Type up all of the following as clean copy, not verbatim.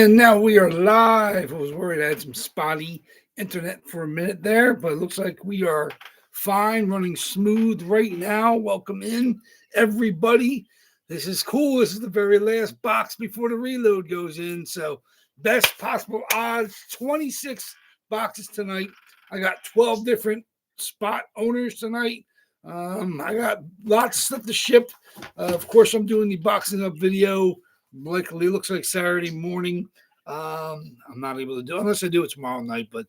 And now we are live. I was worried I had some spotty internet for a minute there, but it looks like we are fine, running smooth right now. Welcome in, everybody. This is cool. This is the very last box before the reload goes in. So, best possible odds, 26 boxes tonight. I got 12 different spot owners tonight. I got lots of stuff to ship. Of course, I'm doing the boxing up video. Likely looks like Saturday morning. I'm not able to do it unless I do it tomorrow night, but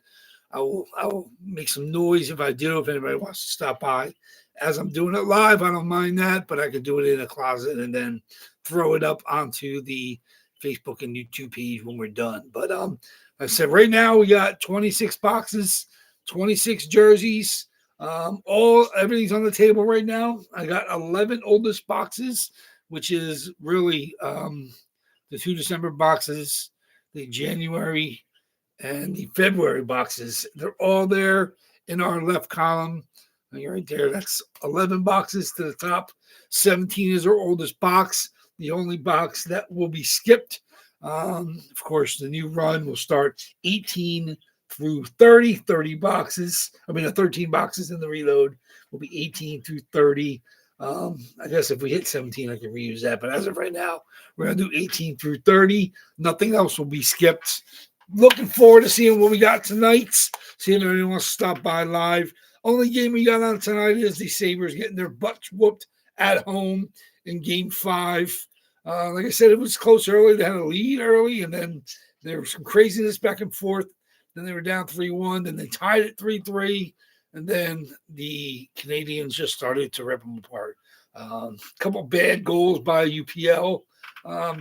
I will make some noise if I do. If anybody wants to stop by as I'm doing it live, I don't mind that, but I could do it in a closet and then throw it up onto the Facebook and YouTube page when we're done. But like I said, right now we got 26 boxes, 26 jerseys. Everything's on the table right now. I got 11 oldest boxes, which is really the 2 December boxes, the January and the February boxes. They're all there in our left column. Right there, that's 11 boxes to the top. 17 is our oldest box, the only box that will be skipped. Of course, the new run will start 18 through 30 boxes. 13 boxes in the reload will be 18 through 30. I guess if we hit 17, I can reuse that. But as of right now, we're going to do 18 through 30. Nothing else will be skipped. Looking forward to seeing what we got tonight. Seeing if anyone wants to stop by live. Only game we got on tonight is the Sabres getting their butts whooped at home in Game 5. Like I said, it was close early. They had a lead early, and then there was some craziness back and forth. Then they were down 3-1. Then they tied it 3-3. And then the Canadians just started to rip them apart. A couple bad goals by UPL.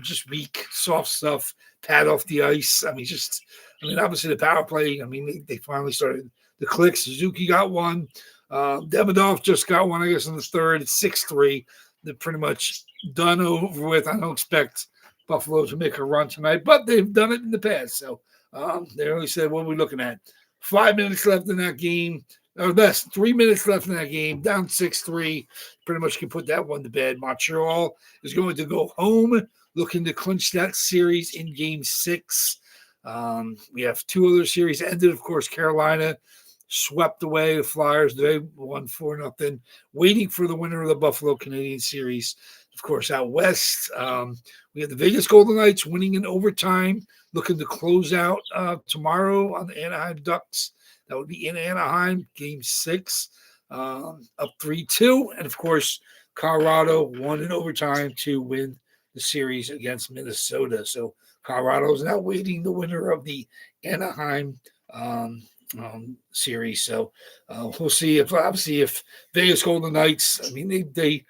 Just weak, soft stuff. Pad off the ice. Obviously the power play. They finally started the click. Suzuki got one. Davidoff just got one, I guess, in the third. It's 6-3. They're pretty much done over with. I don't expect Buffalo to make a run tonight, but they've done it in the past. So they only said, what are we looking at? 5 minutes left in that game. Or less, 3 minutes left in that game, down 6-3. Pretty much can put that one to bed. Montreal is going to go home, looking to clinch that series in Game 6. We have 2 other series ended. Of course, Carolina swept away the Flyers. They won 4-0. Waiting for the winner of the Buffalo Canadian series. Of course, out west, we have the Vegas Golden Knights winning in overtime, looking to close out tomorrow on the Anaheim Ducks. That would be in Anaheim, Game 6, up 3-2. And, of course, Colorado won in overtime to win the series against Minnesota. So Colorado is now waiting the winner of the Anaheim series. So we'll see if Vegas Golden Knights, they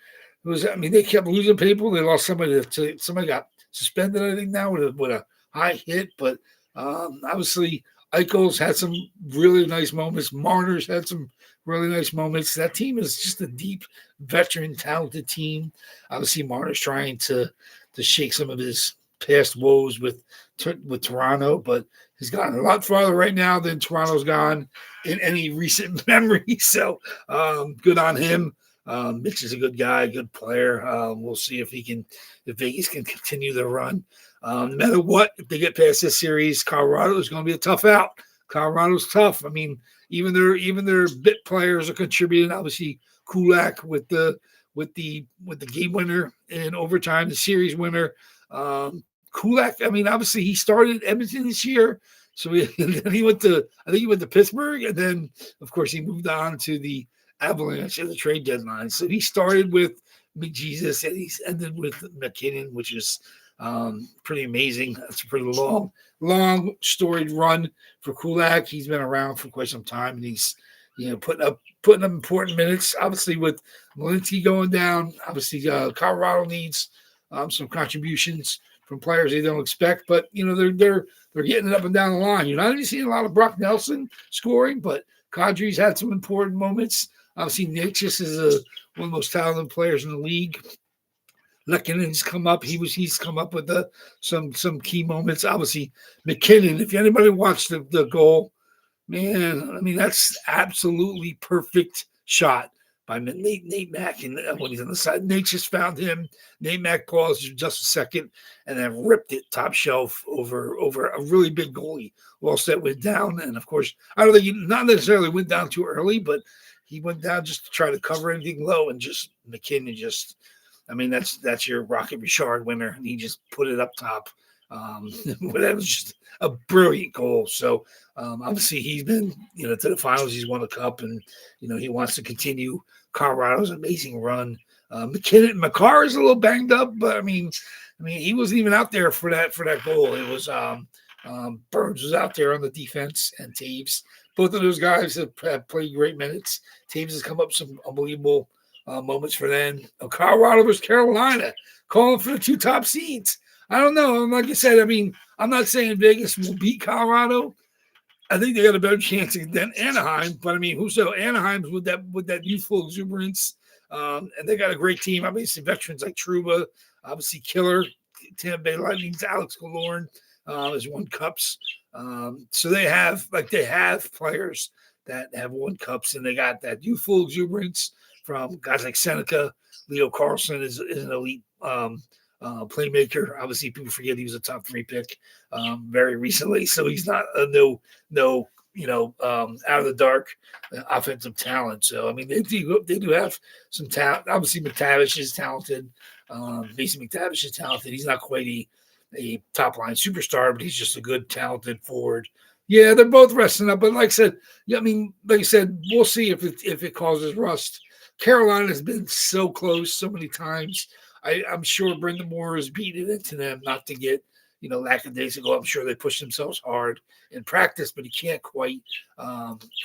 kept losing people. They lost somebody got suspended, I think, now with a high hit. But obviously – Eichel's had some really nice moments. Marner's had some really nice moments. That team is just a deep, veteran, talented team. Obviously, Marner's trying to shake some of his past woes with Toronto, but he's gotten a lot farther right now than Toronto's gone in any recent memory. So good on him. Mitch is a good guy, good player. We'll see if Vegas can continue their run. No matter what, if they get past this series, Colorado is going to be a tough out. Colorado's tough. Even their bit players are contributing. Obviously, Kulak with the game winner in overtime, the series winner. Kulak. Obviously he started Edmonton this year, so he went to Pittsburgh, and then of course he moved on to the Avalanche at the trade deadline. So he started with McJesus and he's ended with McKinnon, which is pretty amazing. That's a pretty long storied run for Kulak. He's been around for quite some time, and he's putting up important minutes. Obviously, with Malinsky going down, Colorado needs some contributions from players they don't expect. But they're getting it up and down the line. You're not even seeing a lot of Brock Nelson scoring, but Kadri's had some important moments. Obviously, Natchez is one of the most talented players in the league. Lekkonen's come up. He's come up with some key moments. Obviously, McKinnon, if anybody watched the goal, man, that's absolutely perfect shot. by Nate Mack, and when he's on the side, Nate just found him. Nate Mack paused for just a second and then ripped it top shelf over a really big goalie. Wallstedt went down, and of course, I don't think he not necessarily went down too early, but he went down just to try to cover anything low, and just McKinnon just, I mean, that's your Rocket Richard winner, and he just put it up top. That was just a brilliant goal. So obviously he's been, to the finals. He's won a cup, and he wants to continue Colorado's amazing run. Makar is a little banged up, but I mean, he wasn't even out there for that goal. It was Burns was out there on the defense, and Taves. Both of those guys have played great minutes. Taves has come up some unbelievable moments for them. Colorado versus Carolina, calling for the 2 top seeds. I don't know. Like I said, I mean, I'm not saying Vegas will beat Colorado. I think they got a better chance than Anaheim. But I mean, Anaheim's with that youthful exuberance, and they got a great team. Obviously, veterans like Trouba, obviously Killer, Tampa Bay Lightning's Alex Killorn has won cups. So they have players that have won cups, and they got that youthful exuberance from guys like Seneca. Leo Carlson is an elite playmaker. Obviously, people forget he was a top 3 pick very recently, so he's not a no out of the dark offensive talent. So I mean, they do have some talent. Obviously, McTavish is talented. Mason McTavish is talented. He's not quite a top line superstar, but he's just a good, talented forward. Yeah, they're both resting up, but like I said, we'll see if it causes rust. Carolina has been so close so many times. I'm sure Brendan Moore has beaten it into them not to get, lackadaisical. I'm sure they push themselves hard in practice, but you can't quite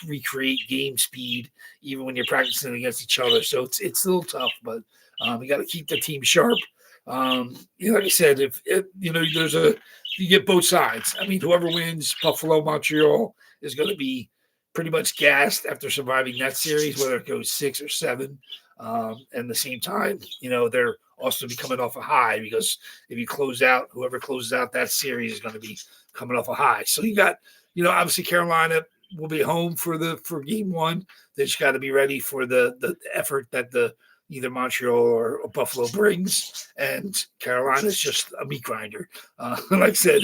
recreate game speed even when you're practicing against each other. So it's a little tough, but you got to keep the team sharp. Like I said, if you get both sides. I mean, whoever wins, Buffalo, Montreal, is going to be pretty much gassed after surviving that series, whether it goes 6 or 7. And at the same time, they're also be coming off a high, because if you whoever closes out that series is going to be coming off a high. So you got, obviously Carolina will be home for game 1. They just got to be ready for the effort that either Montreal or Buffalo brings, and Carolina's just a meat grinder. Like I said,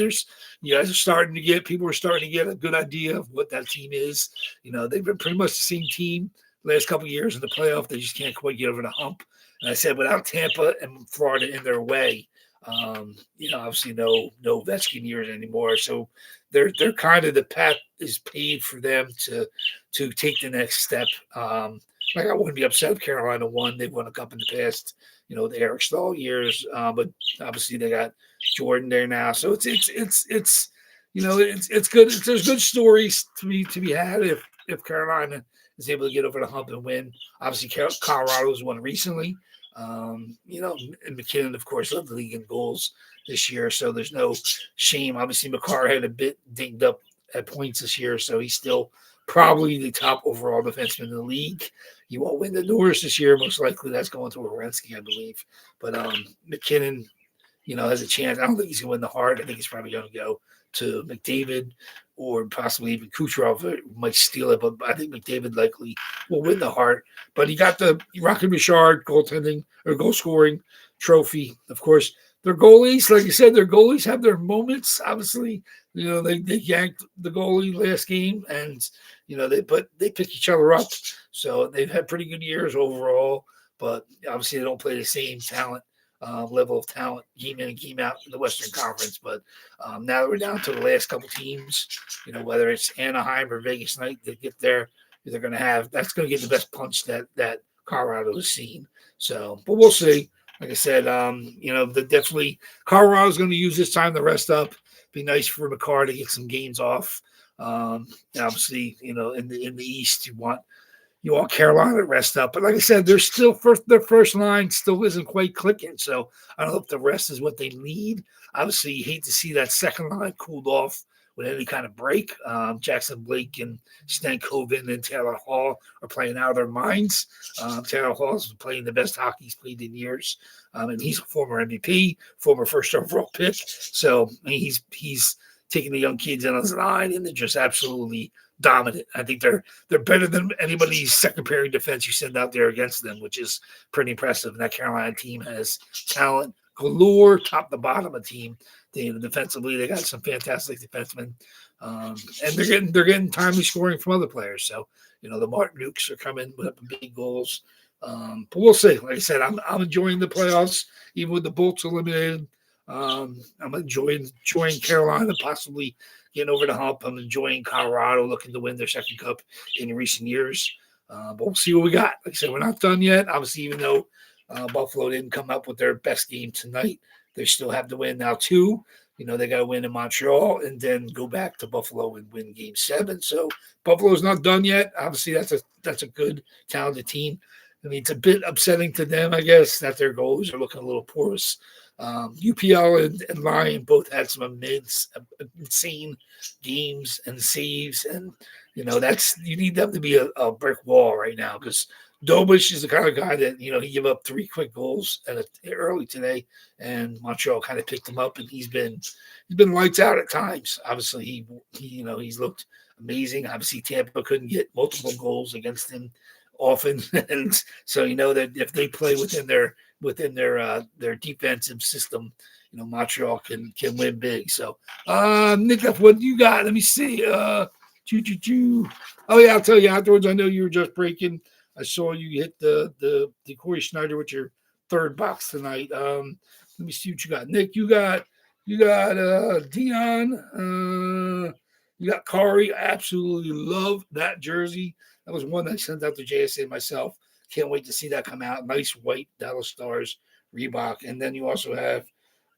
people are starting to get a good idea of what that team is. They've been pretty much the same team the last couple of years in the playoff. They just can't quite get over the hump. And I said, without Tampa and Florida in their way, obviously no Ovechkin years anymore. So they're kind of, the path is paved for them to take the next step. Like, I wouldn't be upset if Carolina won. They've won a cup in the past, the Eric Stahl years. But obviously they got Jordan there now. So it's good. There's good stories to be had if Carolina is able to get over the hump and win. Obviously, Colorado's won recently. And McKinnon, of course, led the league in goals this year, so there's no shame. Obviously, Makar had a bit dinged up at points this year, so he's still probably the top overall defenseman in the league. He won't win the Norris this year. Most likely that's going to Werenski, I believe. But McKinnon, has a chance. I don't think he's going to win the Hart. I think he's probably going to go to McDavid, or possibly even Kucherov might steal it, but I think McDavid likely will win the Hart. But he got the Rocket Richard goaltending or goal scoring trophy. Of course, their goalies, like you said, their goalies have their moments. Obviously, they yanked the goalie last game, and they pick each other up. So they've had pretty good years overall, but obviously they don't play the same level of talent game in and game out in the Western Conference. But now that we're down to the last couple teams, whether it's Anaheim or Vegas Knight that get there, they're going to have, that's going to get the best punch that Colorado has seen. So, but we'll see. Like I said, definitely Colorado's going to use this time to rest up. Be nice for Makar to get some games off. Obviously, in the East, you want Carolina to rest up. But like I said, they're still their first line still isn't quite clicking. So I don't know if the rest is what they need. Obviously, you hate to see that second line cooled off with any kind of break. Jackson Blake and Stankoven and Taylor Hall are playing out of their minds. Taylor Hall's playing the best hockey he's played in years. And he's a former MVP, former first overall pick. So I mean, he's taking the young kids in his line, and they're just absolutely dominant. I think they're better than anybody's second pairing defense you send out there against them, which is pretty impressive. And that Carolina team has talent galore, top to bottom of team. Defensively, they got some fantastic defensemen, and they're getting timely scoring from other players. So the Martin Nukes are coming with big goals. But we'll see. Like I said, I'm enjoying the playoffs, even with the Bolts eliminated. I'm enjoying Carolina possibly getting over the hump. I'm enjoying Colorado looking to win their second cup in recent years. But we'll see what we got. Like I said, we're not done yet. Obviously, even though Buffalo didn't come up with their best game tonight, they still have to win now too. They got to win in Montreal and then go back to Buffalo and win Game 7. So Buffalo's not done yet. Obviously, that's a good, talented team. I mean, it's a bit upsetting to them, I guess, that their goals are looking a little porous. UPL and Lion both had some insane games and saves, and you need them to be a brick wall right now because Dobish is the kind of guy that he gave up 3 quick goals early today, and Montreal kind of picked him up, and he's been lights out at times. Obviously, he's looked amazing. Obviously, Tampa couldn't get multiple goals against him often, and so that if they play within their defensive system, Montreal can win big. So, Nick, what do you got? Let me see. Oh yeah, I'll tell you afterwards. I know you were just breaking. I saw you hit the Corey Schneider with your third box tonight. Let me see what you got, Nick. You got Dion. You got Kari. I absolutely love that jersey. That was one I sent out to JSA myself. Can't wait to see that come out. Nice white Dallas Stars Reebok. And then you also have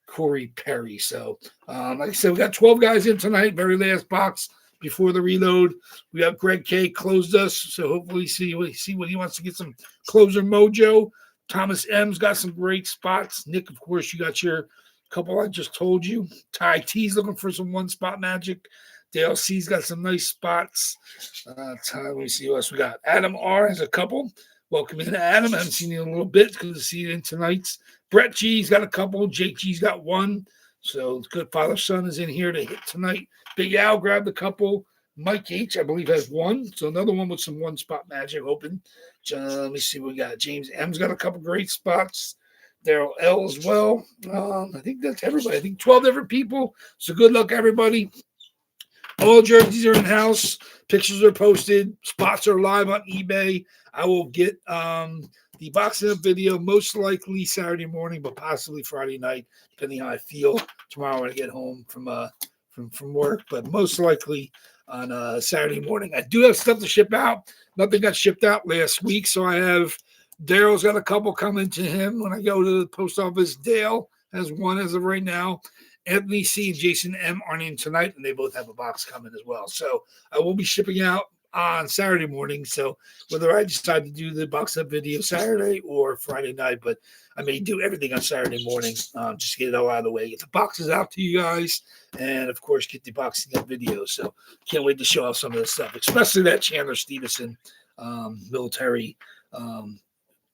Corey Perry. So, like I said, we got 12 guys in tonight. Very last box before the reload. We have Greg K closed us. So hopefully see what he wants to get some closer mojo. Thomas M's got some great spots. Nick, of course, you got your couple I just told you. Ty T's looking for some one-spot magic. Dale C's got some nice spots. Let me see what else we got. Adam R has a couple. Welcome in, Adam. I haven't seen you in a little bit. Good to see you in tonight's. Brett G's got a couple. Jake G's got one. So good father-son is in here to hit tonight. Big Al grabbed a couple. Mike H, I believe, has one. So another one with some one-spot magic open. Let me see what we got. James M's got a couple great spots. Daryl L as well. I think that's everybody. I think 12 different people. So good luck, everybody. All jerseys are in-house. Pictures are posted. Spots are live on eBay. I will get the boxing up video most likely Saturday morning, but possibly Friday night, depending how I feel tomorrow when I get home from work. But most likely on Saturday morning. I do have stuff to ship out. Nothing got shipped out last week, so I have Daryl's got a couple coming to him when I go to the post office. Dale has one as of right now. Anthony C and Jason M aren't in tonight, and they both have a box coming as well. So I will be shipping out on Saturday morning. So whether I decide to do the box up video Saturday or Friday night, but I may do everything on Saturday morning, just to get it all out of the way. Get the boxes out to you guys, and of course get the boxing up video. So can't wait to show off some of this stuff, especially that Chandler Stevenson military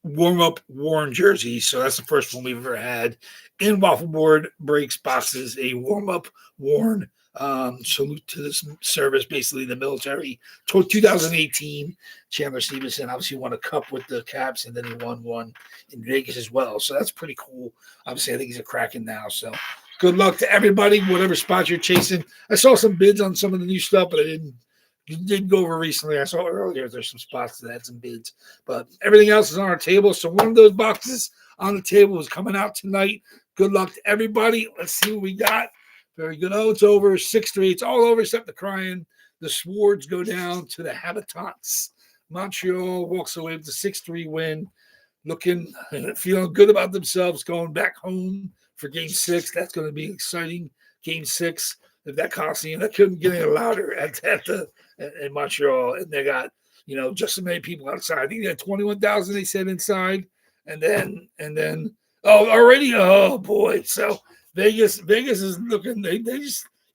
warm-up worn jersey. So that's the first one we've ever had in WAFFLEBOARD breaks boxes, a warm-up worn salute to this service, basically the military. 2018, Chandler Stevenson obviously won a cup with the Caps, and then he won one in Vegas as well. So that's pretty cool. Obviously, I think he's a Kraken now. So good luck to everybody, whatever spot you're chasing. I saw some bids on some of the new stuff, but I didn't go over recently. I saw earlier there's some spots that had some bids, but everything else is on our table. So one of those boxes on the table is coming out tonight. Good luck to everybody. Let's see what we got. Very good. Oh, it's over 6-3. It's all over except the crying. The Swords go down to the Habitants. Montreal walks away with a 6-3 win, feeling good about themselves, going back home for Game 6. That's going to be exciting. Game 6. If that Coliseum, that couldn't get any louder in Montreal, and they got just so many people outside. I think they had 21,000. They said inside, and then oh boy. So Vegas is looking. They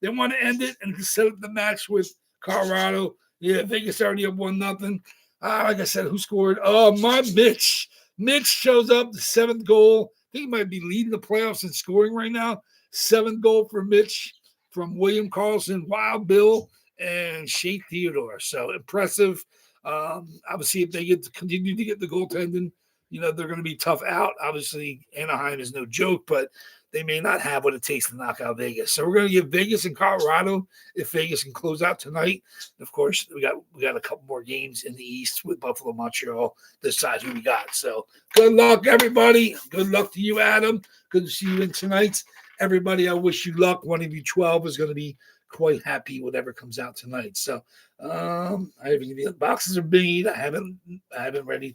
want to end it and set up the match with Colorado. Yeah, Vegas already up 1-0. Like I said, who scored? Oh, my Mitch. Mitch shows up, the 7th goal. I think he might be leading the playoffs in scoring right now. 7th goal for Mitch from William Carlson, Wild Bill, and Shea Theodore. So impressive. Obviously, if they continue to get the goaltending, they're going to be tough out. Obviously, Anaheim is no joke, but they may not have what it takes to knock out Vegas. So we're going to give Vegas and Colorado if Vegas can close out tonight. Of course, we got a couple more games in the East with Buffalo, Montreal. Decide who we got. So good luck, everybody. Good luck to you, Adam. Good to see you in tonight. Everybody, I wish you luck. One of you 12 is going to be quite happy whatever comes out tonight. So I haven't the boxes are made. I haven't ready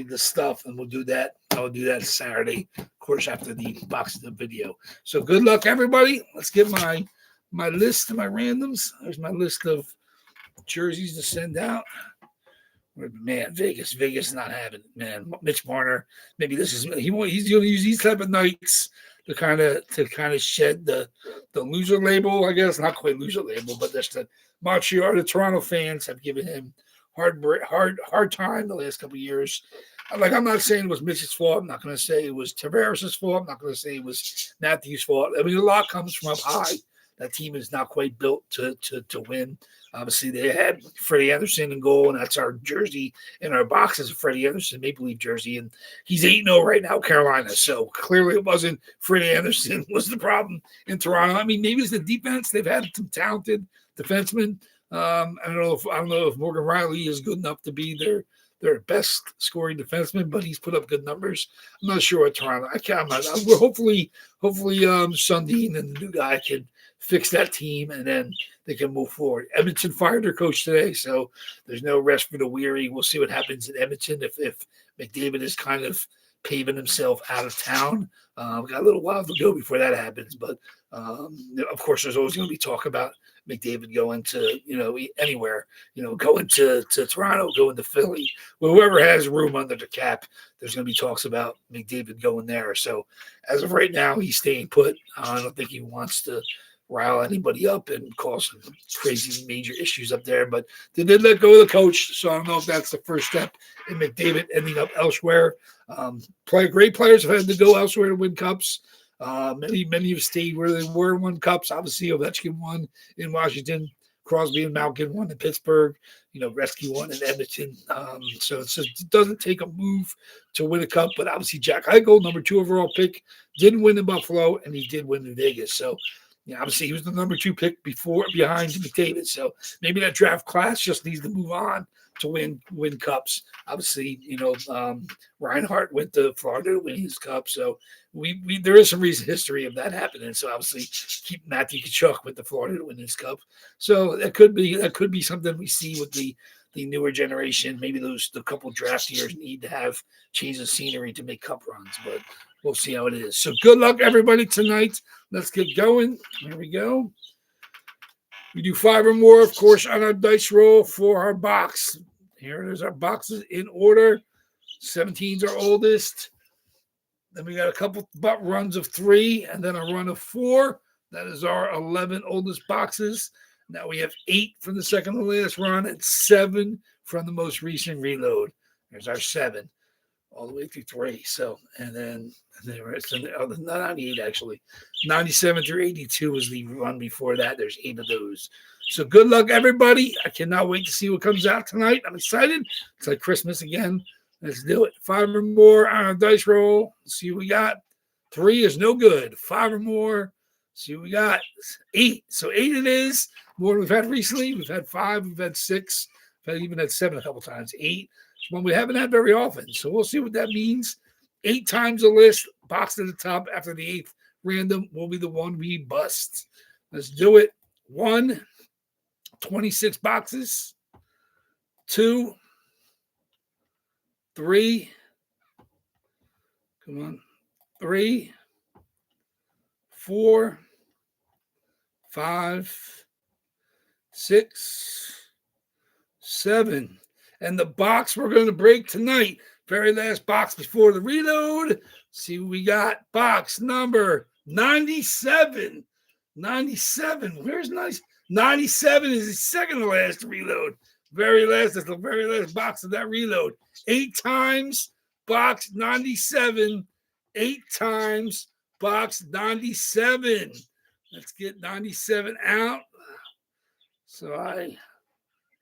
the stuff, and we'll do that. I'll do that Saturday, of course, after the boxes of video. So good luck, everybody. Let's get my list of my randoms. There's my list of jerseys to send out. Man, Vegas not having it, man. Mitch Marner, maybe he's going to use these type of nights to kind of shed the loser label, I guess. Not quite loser label, but just the Montreal, the Toronto fans have given him hard time the last couple of years. Like, I'm not saying it was Mitch's fault. I'm not going to say it was Tavares' fault. I'm not going to say it was Matthews' fault. I mean, a lot comes from up high. That team is not quite built to win. Obviously, they had Freddie Anderson in goal, and that's our jersey in our boxes of Freddie Anderson, Maple Leaf jersey, and he's 8-0 right now, Carolina. So clearly it wasn't Freddie Anderson was the problem in Toronto. I mean, maybe it's the defense. They've had some talented defensemen. I don't know if Morgan Riley is good enough to be their best scoring defenseman, but he's put up good numbers. I'm not sure what Toronto. Hopefully, Sundin and the new guy can fix that team, and then they can move forward. Edmonton fired their coach today, so there's no rest for the weary. We'll see what happens in Edmonton if McDavid is kind of paving himself out of town. We've got a little while to go before that happens, but of course, there's always going to be talk about McDavid going to anywhere, going to Toronto, going to Philly, whoever has room under the cap. There's going to be talks about McDavid going there. So as of right now, he's staying put. I don't think he wants to rile anybody up and cause some crazy major issues up there. But they did let go of the coach, so I don't know if that's the first step in McDavid ending up elsewhere. Great players have had to go elsewhere to win cups. Many have stayed where they were and won cups. Obviously, Ovechkin won in Washington. Crosby and Malkin won in Pittsburgh. Gretzky won in Edmonton. So it doesn't take a move to win a cup. But obviously, Jack Eichel, number 2 overall pick, didn't win in Buffalo, and he did win in Vegas. So obviously, he was the number 2 pick behind McDavid. So maybe that draft class just needs to move on to win cups. Obviously, Reinhart went to Florida to win his cup. So there is some recent history of that happening. So obviously, keep Matthew Tkachuk with the Florida to win his cup. So that could be something we see with the newer generation. Maybe the couple draft years need to have change of scenery to make cup runs, but we'll see how it is. So good luck, everybody, tonight. Let's get going. Here we go. We do 5 or more, of course, on our dice roll for our box. Here it is, our boxes in order. 17's our oldest. Then we got a couple runs of 3 and then a run of 4. That is our 11 oldest boxes. Now we have 8 from the second to last run and 7 from the most recent reload. There's our 7 all the way through 3. So, and then it's 98 actually. 97 through 82 was the run before that. There's 8 of those. So good luck, everybody. I cannot wait to see what comes out tonight. I'm excited. It's like Christmas again. Let's do it. 5 or more on a dice roll. Let's see what we got. 3 is no good. 5 or more. Let's see what we got. 8. So 8 it is. More than we've had recently. We've had 5. We've had 6. We've even had 7 a couple times. 8. One we haven't had very often. So we'll see what that means. 8 times the list. Box to the top after the 8th random will be the one we bust. Let's do it. 1, 26 boxes. 2, 3. Come on. 3, 4, 5, 6, 7. And the box we're going to break tonight, very last box before the reload. See what we got. Box number 97. 97. Where's 97 is the second to last reload. That's the very last box of that reload. 8 times box 97. 8 times box 97. Let's get 97 out. so I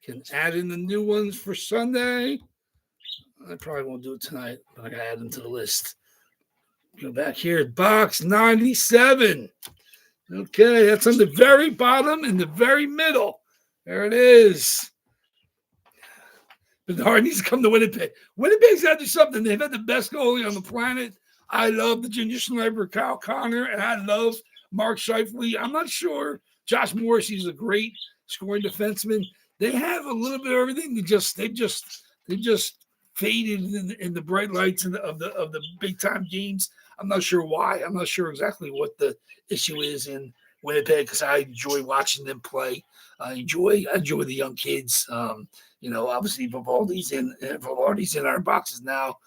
can add in the new ones for Sunday. I probably won't do it tonight, but I gotta add them to the list. Go back here, box 97. Okay, that's on the very bottom and the very middle. There it is. Bernard needs to come to Winnipeg. Winnipeg's got to do something. They've had the best goalie on the planet. I love the Ginger Sniper, Kyle Connor, and I love Mark Scheifele. I'm not sure. Josh Morrissey's a great scoring defenseman. They have a little bit of everything. They just faded in the bright lights of the big time games. I'm not sure why. I'm not sure exactly what the issue is in Winnipeg because I enjoy watching them play. I enjoy the young kids. Obviously Vivaldi's in our boxes now.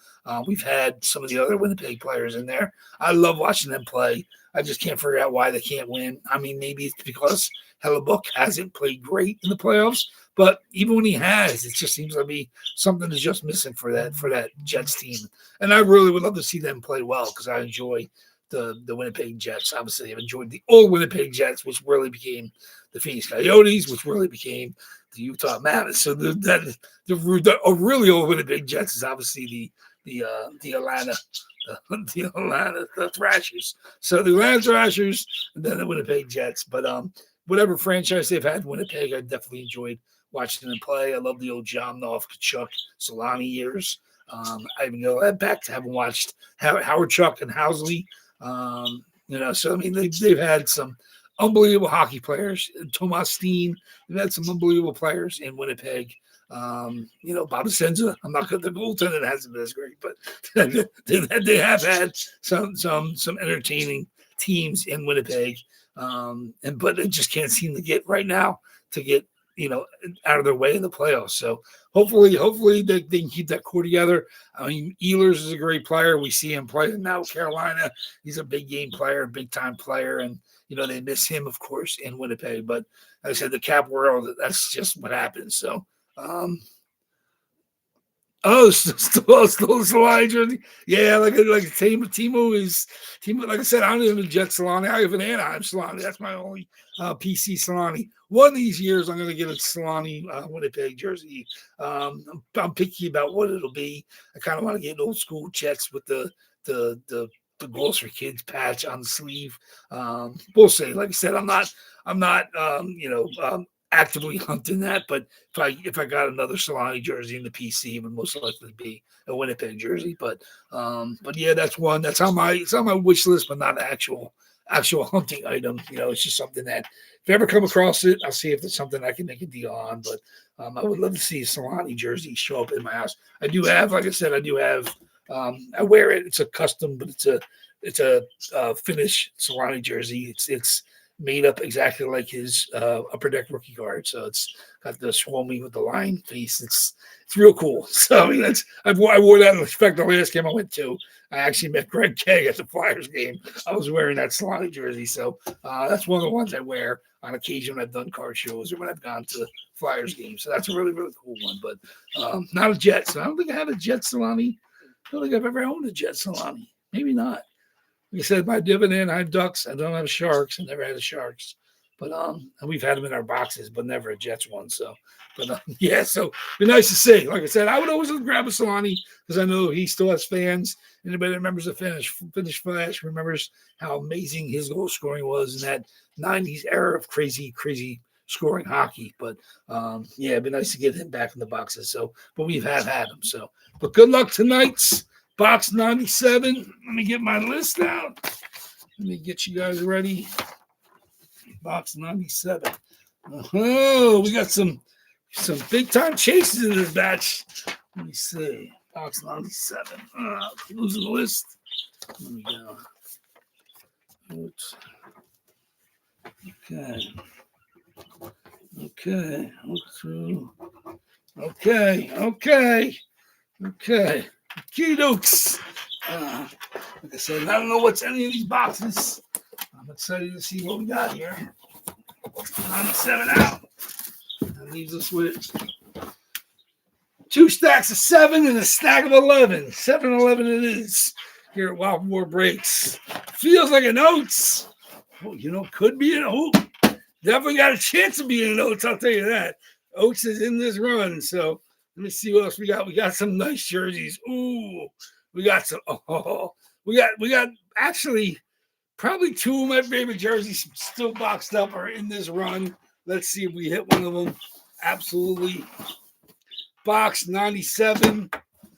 We've had some of the other Winnipeg players in there. I love watching them play. I just can't figure out why they can't win. I mean, maybe it's because Hellebuck hasn't played great in the playoffs, but even when he has, it just seems to be something is just missing for that Jets team. And I really would love to see them play well because I enjoy the Winnipeg Jets. Obviously, I've enjoyed the old Winnipeg Jets, which really became the Phoenix Coyotes, which really became the Utah Mammoths. So the really old Winnipeg Jets is obviously the Atlanta the Thrashers. So the Atlanta Thrashers and then the Winnipeg Jets. But whatever franchise they've had in Winnipeg, I definitely enjoyed watching them play. I love the old Jamnov, Kachuk, Solani years. I even go back to having watched Howard Chuck and Housley. So I mean they've had some unbelievable hockey players. Tomas Steen, they've had some unbelievable players in Winnipeg. Bob Senza. I'm not good. The goaltender hasn't been as great, but they have had some entertaining teams in Winnipeg. But it just can't seem to get right now to get out of their way in the playoffs. So hopefully they can keep that core together. I mean, Ehlers is a great player. We see him playing now with Carolina. He's a big game player, big time player, and they miss him, of course, in Winnipeg. But like I said, the Cap World, that's just what happens. So. Still Solani jersey. Yeah, like Timo is Timo. Like I said, I don't even have a Jet Solani. I have an Anaheim Solani. That's my only PC Solani. One of these years, I'm going to get a Solani Winnipeg jersey. I'm picky about what it'll be. I kind of want to get old school Jets with the Goals for Kids patch on the sleeve. We'll see. Like I said, I'm not actively hunting that, but if I got another Solani jersey in the PC, it would most likely be a Winnipeg jersey. But yeah, that's one. It's on my wish list, but not an actual hunting item. It's just something that if I ever come across it, I'll see if it's something I can make a deal on. But I would love to see a Solani jersey show up in my house. I do have, like I said, I wear it. It's a custom, but it's a Finnish Solani jersey. It's made up exactly like his upper deck rookie card. So it's got the Swami with the lion face. It's real cool. So I mean, I wore that in fact the last game I went to. I actually met Greg Keg at the Flyers game. I was wearing that Solani jersey. So that's one of the ones I wear on occasion when I've done card shows or when I've gone to Flyers games. So that's a really, really cool one. But not a Jet. So I don't think I have a Jet Solani. I don't think I've ever owned a Jet Solani. Maybe not. Like I said, my dividend, I have Ducks. I don't have Sharks. I never had a Sharks. But and we've had them in our boxes, but never a Jets one. So, but yeah, so it'd be nice to see. Like I said, I would always grab a Solani because I know he still has fans. Anybody that remembers the Finnish Flash remembers how amazing his goal scoring was in that 90s era of crazy scoring hockey. But yeah, it'd be nice to get him back in the boxes. So, but we have had him. So, but good luck tonight's box 97. Let me get my list out. Let me get you guys ready. Box 97. Oh, we got some big time chases in this batch. Let me see. Box 97. Losing the list. There we go. Oops. Okay. Look through. Okay. Key-dokes. Like I said, I don't know what's any of these boxes. I'm excited to see what we got here. 97 out. That leaves us with 2 stacks of 7 and a stack of 11. 7-11 it is here at WAFFLEBOARD Breaks. Feels like an Oats. Oh, could be an Oat. Definitely got a chance of being an Oats, I'll tell you that. Oats is in this run. So let me see what else we got. We got some nice jerseys. Ooh, we got some. Oh, we got actually probably two of my favorite jerseys still boxed up are in this run. Let's see if we hit one of them. Absolutely. Box 97.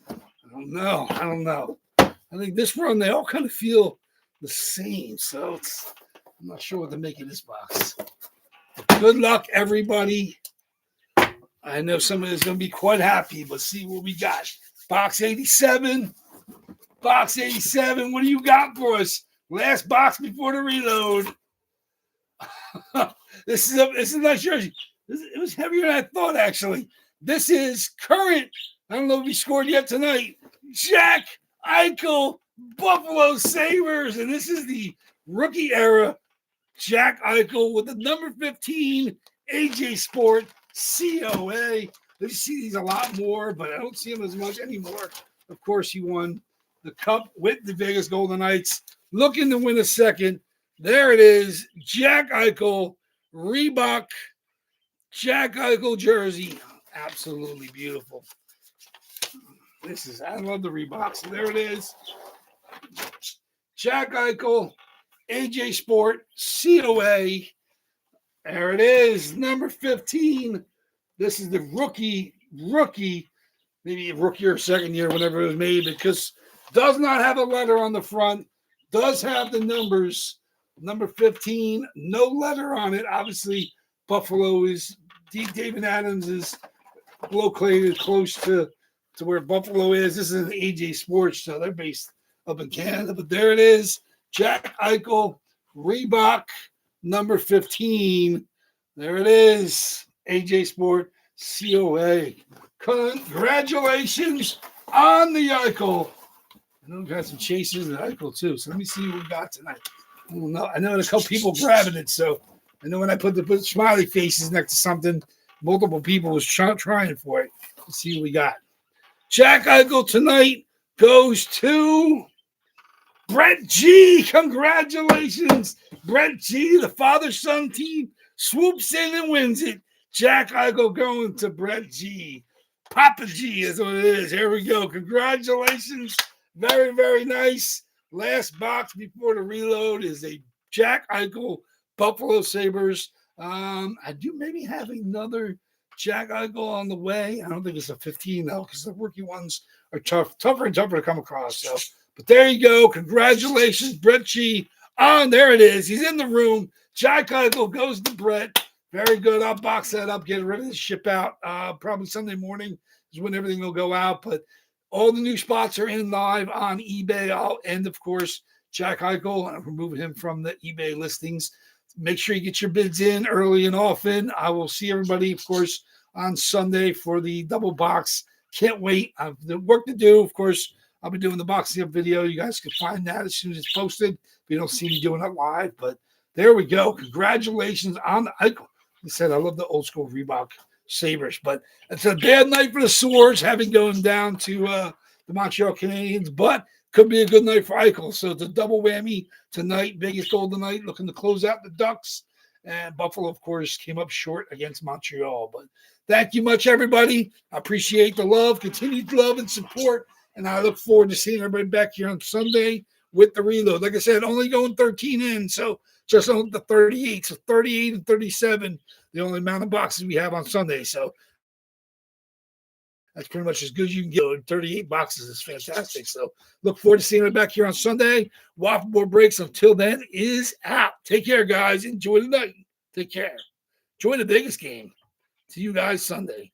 I don't know. I think this run, they all kind of feel the same. So I'm not sure what to make of this box. Good luck, everybody. I know somebody is going to be quite happy, but see what we got. Box 87. Box 87. What do you got for us? Last box before the reload. This is a nice jersey. It was heavier than I thought, actually. This is current. I don't know if he scored yet tonight. Jack Eichel, Buffalo Sabres. And this is the rookie era Jack Eichel with the number 15 AJ Sport COA. I see these a lot more, but I don't see them as much anymore. Of course, he won the Cup with the Vegas Golden Knights. Looking to win a second. There it is. Jack Eichel, Reebok, Jack Eichel jersey. Absolutely beautiful. I love the Reebok. So there it is. Jack Eichel, AJ Sport, COA. There it is. Number 15. This is the rookie, maybe a rookie or second year, whenever it was made, because does not have a letter on the front. Does have the numbers. Number 15, no letter on it. Obviously, Buffalo is David Adams is located close to where Buffalo is. This is an AJ Sports, so they're based up in Canada. But there it is. Jack Eichel, Reebok, number 15. There it is. AJ Sport, COA. Congratulations on the Eichel. I know we've got some chases of Eichel too. So let me see what we got tonight. I don't know. I know there's a couple people grabbing it. So I know when I put smiley faces next to something, multiple people was trying for it. Let's see what we got. Jack Eichel tonight goes to Brett G. Congratulations. Brett G, the father-son team, swoops in and wins it. Jack Eichel going to Brett G. Papa G is what it is. Here we go. Congratulations. Very, very nice. Last box before the reload is a Jack Eichel Buffalo Sabres. I do maybe have another Jack Eichel on the way. I don't think it's a 15 though, because the rookie ones are tougher and tougher to come across. So, but there you go. Congratulations, Brett G. There it is. He's in the room. Jack Eichel goes to Brett. Very good. I'll box that up, get it ready to ship out. Probably Sunday morning is when everything will go out. But all the new spots are in live on eBay. And of course, Jack Eichel, I'm removing him from the eBay listings. Make sure you get your bids in early and often. I will see everybody, of course, on Sunday for the double box. Can't wait. I have the work to do. Of course, I'll be doing the boxing up video. You guys can find that as soon as it's posted. If you don't see me doing it live, but there we go. Congratulations on the Eichel. Like I said, I love the old school Reebok Sabres, but it's a bad night for the Swords, having gone down to the Montreal Canadiens, but could be a good night for Eichel. So it's a double whammy tonight. Vegas Golden Knight looking to close out the Ducks. And Buffalo, of course, came up short against Montreal. But thank you much, everybody. I appreciate the love, continued love and support. And I look forward to seeing everybody back here on Sunday with the reload. Like I said, only going 13 in, so just on the 38. So 38 and 37, the only amount of boxes we have on Sunday. So that's pretty much as good as you can get. 38 boxes is fantastic. So look forward to seeing you back here on Sunday. WAFFLEBOARD breaks until then is out. Take care, guys. Enjoy the night. Take care. Enjoy the Vegas game. See you guys Sunday.